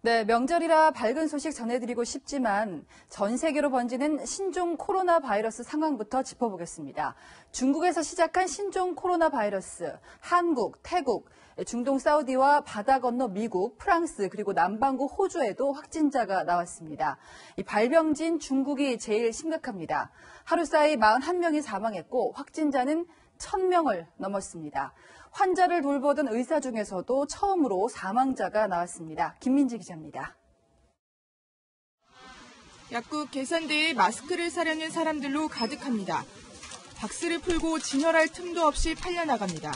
네, 명절이라 밝은 소식 전해드리고 싶지만 전 세계로 번지는 신종 코로나 바이러스 상황부터 짚어보겠습니다. 중국에서 시작한 신종 코로나 바이러스, 한국, 태국, 중동 사우디와 바다 건너 미국, 프랑스, 그리고 남반구 호주에도 확진자가 나왔습니다. 이 발병지인 중국이 제일 심각합니다. 하루 사이 41명이 사망했고 확진자는 1,000명을 넘었습니다. 환자를 돌보던 의사 중에서도 처음으로 사망자가 나왔습니다. 김민지 기자입니다. 약국 계산대에 마스크를 사려는 사람들로 가득합니다. 박스를 풀고 진열할 틈도 없이 팔려나갑니다.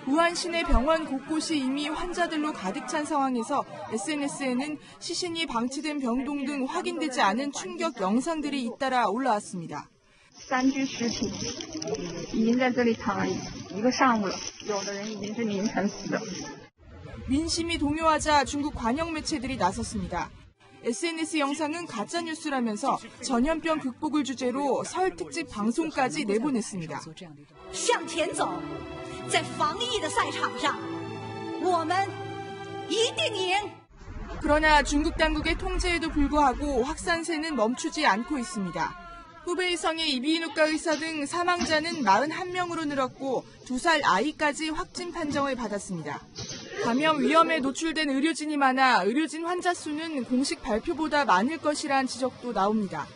우한 시내 병원 곳곳이 이미 환자들로 가득 찬 상황에서 SNS에는 시신이 방치된 병동 등 확인되지 않은 충격 영상들이 잇따라 올라왔습니다. 3具尸体已经在这里躺了一个上午了，有的人已经是凌晨死的。 민심이 동요하자 중국 관영 매체들이 나섰습니다. SNS 영상은 가짜뉴스라면서 전염병 극복을 주제로 설 특집 방송까지 내보냈습니다. 向前走，在防疫的赛场上，我们一定赢。 그러나 중국 당국의 통제에도 불구하고 확산세는 멈추지 않고 있습니다. 후베이성의 이비인후과 의사 등 사망자는 41명으로 늘었고 2살 아이까지 확진 판정을 받았습니다. 감염 위험에 노출된 의료진이 많아 의료진 환자 수는 공식 발표보다 많을 것이란 지적도 나옵니다.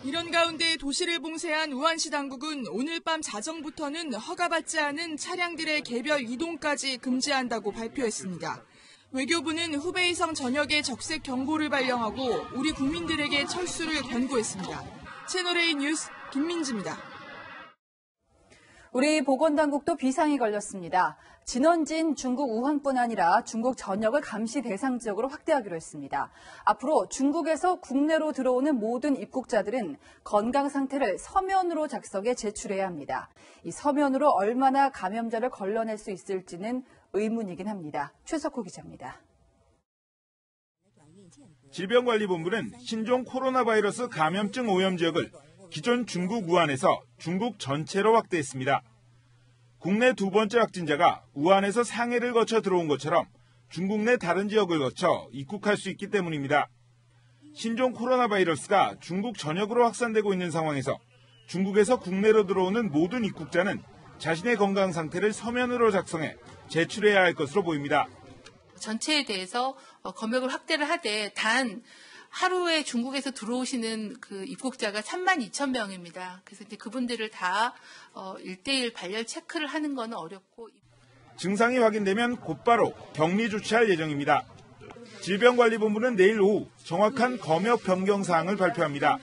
이런 가운데 도시를 봉쇄한 우한시 당국은 오늘 밤 자정부터는 허가받지 않은 차량들의 개별 이동까지 금지한다고 발표했습니다. 외교부는 후베이성 전역에 적색 경보를 발령하고 우리 국민들에게 철수를 권고했습니다. 채널A 뉴스 김민지입니다. 우리 보건당국도 비상이 걸렸습니다. 진원지인 중국 우한뿐 아니라 중국 전역을 감시 대상 지역으로 확대하기로 했습니다. 앞으로 중국에서 국내로 들어오는 모든 입국자들은 건강 상태를 서면으로 작성해 제출해야 합니다. 이 서면으로 얼마나 감염자를 걸러낼 수 있을지는 의문이긴 합니다. 최석호 기자입니다. 질병관리본부는 신종 코로나 바이러스 감염증 오염 지역을 기존 중국 우한에서 중국 전체로 확대했습니다. 국내 두 번째 확진자가 우한에서 상해를 거쳐 들어온 것처럼 중국 내 다른 지역을 거쳐 입국할 수 있기 때문입니다. 신종 코로나 바이러스가 중국 전역으로 확산되고 있는 상황에서 중국에서 국내로 들어오는 모든 입국자는 자신의 건강 상태를 서면으로 작성해 제출해야 할 것으로 보입니다. 전체에 대해서 검역을 확대를 하되 단 하루에 중국에서 들어오시는 그 입국자가 32,000명입니다. 그래서 이제 그분들을 다 1대1 발열 체크를 하는 건 어렵고 증상이 확인되면 곧바로 격리 조치할 예정입니다. 질병관리본부는 내일 오후 정확한 검역 변경 사항을 발표합니다.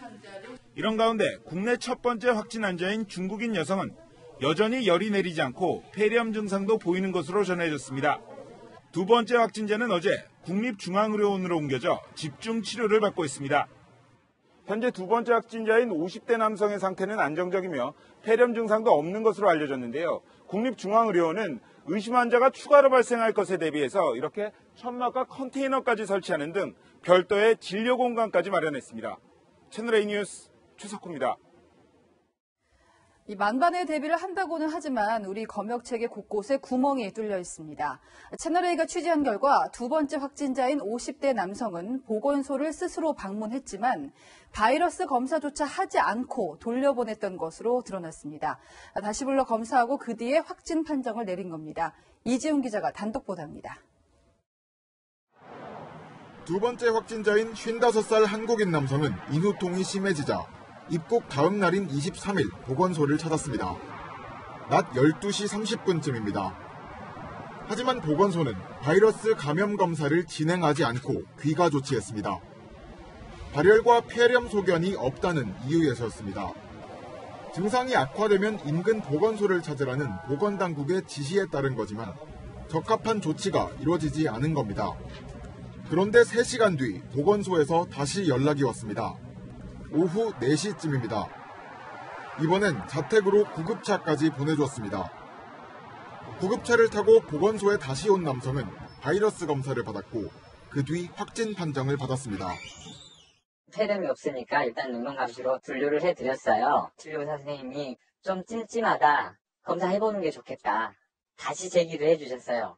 이런 가운데 국내 첫 번째 확진 환자인 중국인 여성은 여전히 열이 내리지 않고 폐렴 증상도 보이는 것으로 전해졌습니다. 두 번째 확진자는 어제 국립중앙의료원으로 옮겨져 집중 치료를 받고 있습니다. 현재 두 번째 확진자인 50대 남성의 상태는 안정적이며 폐렴 증상도 없는 것으로 알려졌는데요. 국립중앙의료원은 의심 환자가 추가로 발생할 것에 대비해서 이렇게 천막과 컨테이너까지 설치하는 등 별도의 진료 공간까지 마련했습니다. 채널A 뉴스 최석호입니다. 이 만반의 대비를 한다고는 하지만 우리 검역체계 곳곳에 구멍이 뚫려 있습니다. 채널A가 취재한 결과 두 번째 확진자인 50대 남성은 보건소를 스스로 방문했지만 바이러스 검사조차 하지 않고 돌려보냈던 것으로 드러났습니다. 다시 불러 검사하고 그 뒤에 확진 판정을 내린 겁니다. 이지훈 기자가 단독 보도합니다. 두 번째 확진자인 55살 한국인 남성은 인후통이 심해지자 입국 다음 날인 23일 보건소를 찾았습니다. 낮 12시 30분쯤입니다. 하지만 보건소는 바이러스 감염 검사를 진행하지 않고 귀가 조치했습니다. 발열과 폐렴 소견이 없다는 이유에서였습니다. 증상이 악화되면 인근 보건소를 찾으라는 보건당국의 지시에 따른 거지만 적합한 조치가 이루어지지 않은 겁니다. 그런데 3시간 뒤 보건소에서 다시 연락이 왔습니다. 오후 4시쯤입니다. 이번엔 자택으로 구급차까지 보내줬습니다. 구급차를 타고 보건소에 다시 온 남성은 바이러스 검사를 받았고 그 뒤 확진 판정을 받았습니다. 폐렴이 없으니까 일단 능동감시로 분류를 해드렸어요. 진료의사 선생님이 좀 찜찜하다. 검사해보는 게 좋겠다. 다시 제기를 해주셨어요.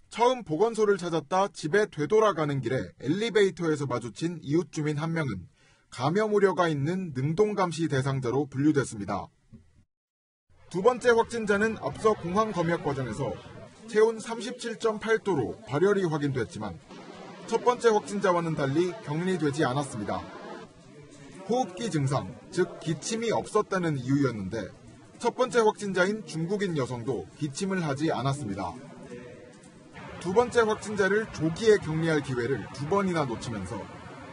처음 보건소를 찾았다 집에 되돌아가는 길에 엘리베이터에서 마주친 이웃 주민 한 명은 감염 우려가 있는 능동감시 대상자로 분류됐습니다. 두 번째 확진자는 앞서 공항 검역 과정에서 체온 37.8도로 발열이 확인됐지만 첫 번째 확진자와는 달리 격리되지 않았습니다. 호흡기 증상, 즉 기침이 없었다는 이유였는데 첫 번째 확진자인 중국인 여성도 기침을 하지 않았습니다. 두 번째 확진자를 조기에 격리할 기회를 2번이나 놓치면서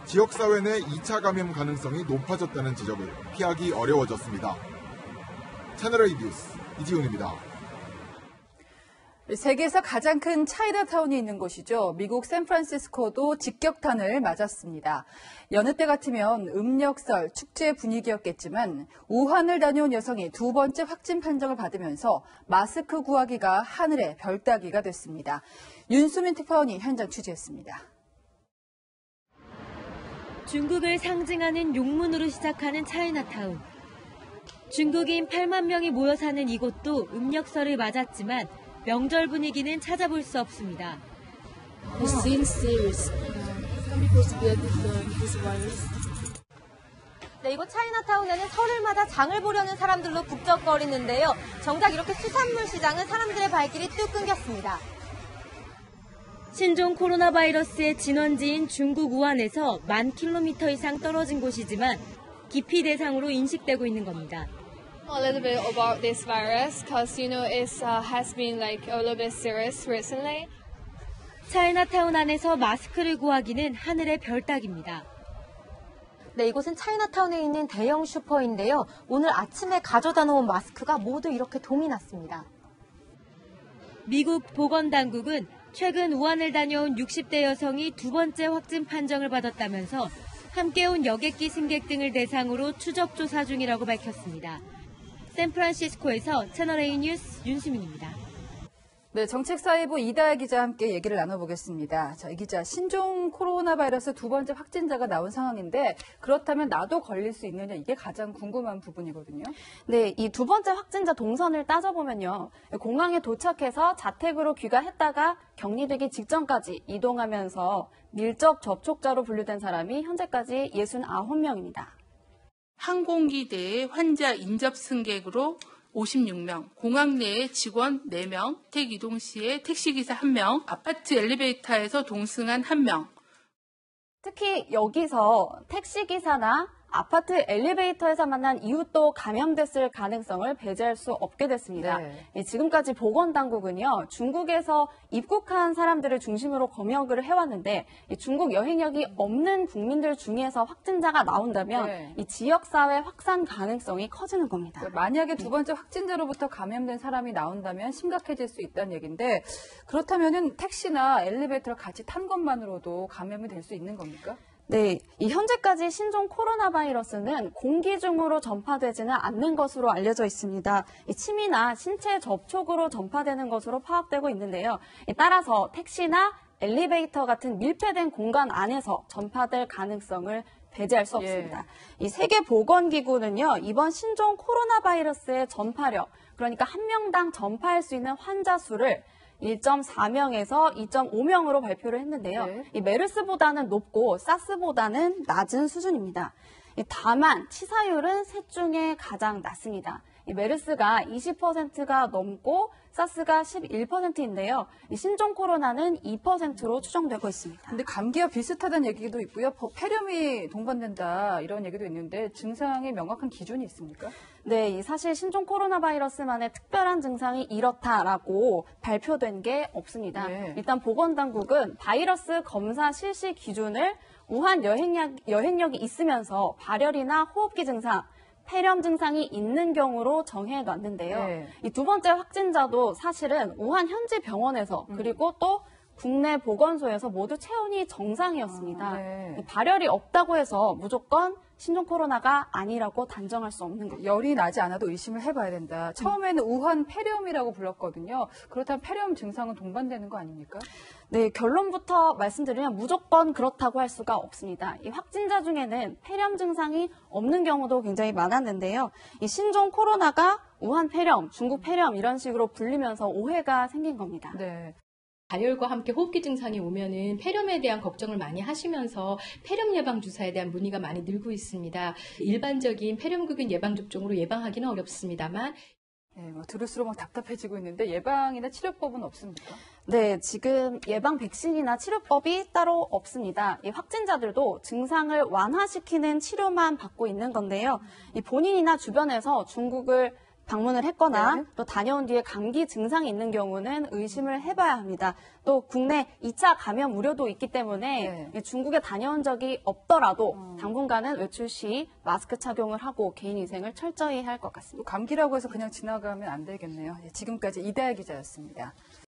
지역사회 내 2차 감염 가능성이 높아졌다는 지적을 피하기 어려워졌습니다. 채널A 뉴스 이지훈입니다. 세계에서 가장 큰 차이나타운이 있는 곳이죠. 미국 샌프란시스코도 직격탄을 맞았습니다. 여느 때 같으면 음력설, 축제 분위기였겠지만 우한을 다녀온 여성이 두 번째 확진 판정을 받으면서 마스크 구하기가 하늘의 별 따기가 됐습니다. 윤수민 특파원이 현장 취재했습니다. 중국을 상징하는 용문으로 시작하는 차이나타운. 중국인 8만 명이 모여 사는 이곳도 음력설을 맞았지만 명절 분위기는 찾아볼 수 없습니다. 네, 이곳 차이나타운에는 설을 맞아 장을 보려는 사람들로 북적거리는데요. 정작 이렇게 수산물 시장은 사람들의 발길이 뚝 끊겼습니다. 신종 코로나 바이러스의 진원지인 중국 우한에서 10,000km 이상 떨어진 곳이지만 기피 대상으로 인식되고 있는 겁니다. A little bit about this virus, because it has been like a little bit serious recently. 차이나타운 안에서 마스크를 구하기는 하늘의 별 따기입니다. 네, 이곳은 차이나타운에 있는 대형 슈퍼인데요. 오늘 아침에 가져다 놓은 마스크가 모두 이렇게 동이 났습니다. 미국 보건당국은 최근 우한을 다녀온 60대 여성이 두 번째 확진 판정을 받았다면서 함께 온 여객기 승객 등을 대상으로 추적 조사 중이라고 밝혔습니다. 샌프란시스코에서 채널A 뉴스 윤수민입니다. 네, 정책사회부 이다혜 기자와 함께 얘기를 나눠보겠습니다. 자, 이 기자, 신종 코로나 바이러스 두 번째 확진자가 나온 상황인데 그렇다면 나도 걸릴 수 있느냐, 이게 가장 궁금한 부분이거든요. 네, 이 두 번째 확진자 동선을 따져보면요. 공항에 도착해서 자택으로 귀가했다가 격리되기 직전까지 이동하면서 밀접 접촉자로 분류된 사람이 현재까지 69명입니다. 항공기 내에 환자 인접 승객으로 56명, 공항 내에 직원 4명, 택 이동 시에 택시기사 1명, 아파트 엘리베이터에서 동승한 1명. 특히 여기서 택시기사나 아파트 엘리베이터에서 만난 이웃도 감염됐을 가능성을 배제할 수 없게 됐습니다. 네. 지금까지 보건당국은요, 중국에서 입국한 사람들을 중심으로 검역을 해왔는데 중국 여행력이 없는 국민들 중에서 확진자가 나온다면 네. 이 지역사회 확산 가능성이 커지는 겁니다. 만약에 두 번째 확진자로부터 감염된 사람이 나온다면 심각해질 수 있다는 얘기인데 그렇다면은 택시나 엘리베이터를 같이 탄 것만으로도 감염이 될 수 있는 겁니까? 네, 이 현재까지 신종 코로나 바이러스는 공기 중으로 전파되지는 않는 것으로 알려져 있습니다. 이 침이나 신체 접촉으로 전파되는 것으로 파악되고 있는데요. 따라서 택시나 엘리베이터 같은 밀폐된 공간 안에서 전파될 가능성을 배제할 수 없습니다. 이 세계보건기구는요, 이번 신종 코로나 바이러스의 전파력, 그러니까 한 명당 전파할 수 있는 환자 수를 1.4명에서 2.5명으로 발표를 했는데요. 네. 이 메르스보다는 높고 사스보다는 낮은 수준입니다. 다만 치사율은 셋 중에 가장 낮습니다. 이 메르스가 20%가 넘고 사스가 11%인데요. 이 신종 코로나는 2%로 추정되고 있습니다. 근데 감기와 비슷하다는 얘기도 있고요. 폐렴이 동반된다 이런 얘기도 있는데 증상에 명확한 기준이 있습니까? 네, 사실 신종 코로나 바이러스만의 특별한 증상이 이렇다라고 발표된 게 없습니다. 네. 일단 보건당국은 바이러스 검사 실시 기준을 우한 여행력이 있으면서 발열이나 호흡기 증상, 폐렴 증상이 있는 경우로 정해놨는데요. 네. 이 두 번째 확진자도 사실은 우한 현지 병원에서 그리고 또 국내 보건소에서 모두 체온이 정상이었습니다. 네. 발열이 없다고 해서 무조건 신종 코로나가 아니라고 단정할 수 없는 거죠. 열이 나지 않아도 의심을 해봐야 된다. 처음에는 우한 폐렴이라고 불렀거든요. 그렇다면 폐렴 증상은 동반되는 거 아닙니까? 네, 결론부터 말씀드리면 무조건 그렇다고 할 수가 없습니다. 이 확진자 중에는 폐렴 증상이 없는 경우도 굉장히 많았는데요. 이 신종 코로나가 우한 폐렴, 중국 폐렴 이런 식으로 불리면서 오해가 생긴 겁니다. 네. 발열과 함께 호흡기 증상이 오면은 폐렴에 대한 걱정을 많이 하시면서 폐렴 예방 주사에 대한 문의가 많이 늘고 있습니다. 일반적인 폐렴균 예방 접종으로 예방하기는 어렵습니다만 네, 들을수록 막 답답해지고 있는데 예방이나 치료법은 없습니까? 네, 지금 예방 백신이나 치료법이 따로 없습니다. 이 확진자들도 증상을 완화시키는 치료만 받고 있는 건데요. 이 본인이나 주변에서 중국을 방문을 했거나 또 다녀온 뒤에 감기 증상이 있는 경우는 의심을 해봐야 합니다. 또 국내 2차 감염 우려도 있기 때문에 중국에 다녀온 적이 없더라도 당분간은 외출 시 마스크 착용을 하고 개인위생을 철저히 해야 할 것 같습니다. 감기라고 해서 그냥 지나가면 안 되겠네요. 지금까지 이다혜 기자였습니다.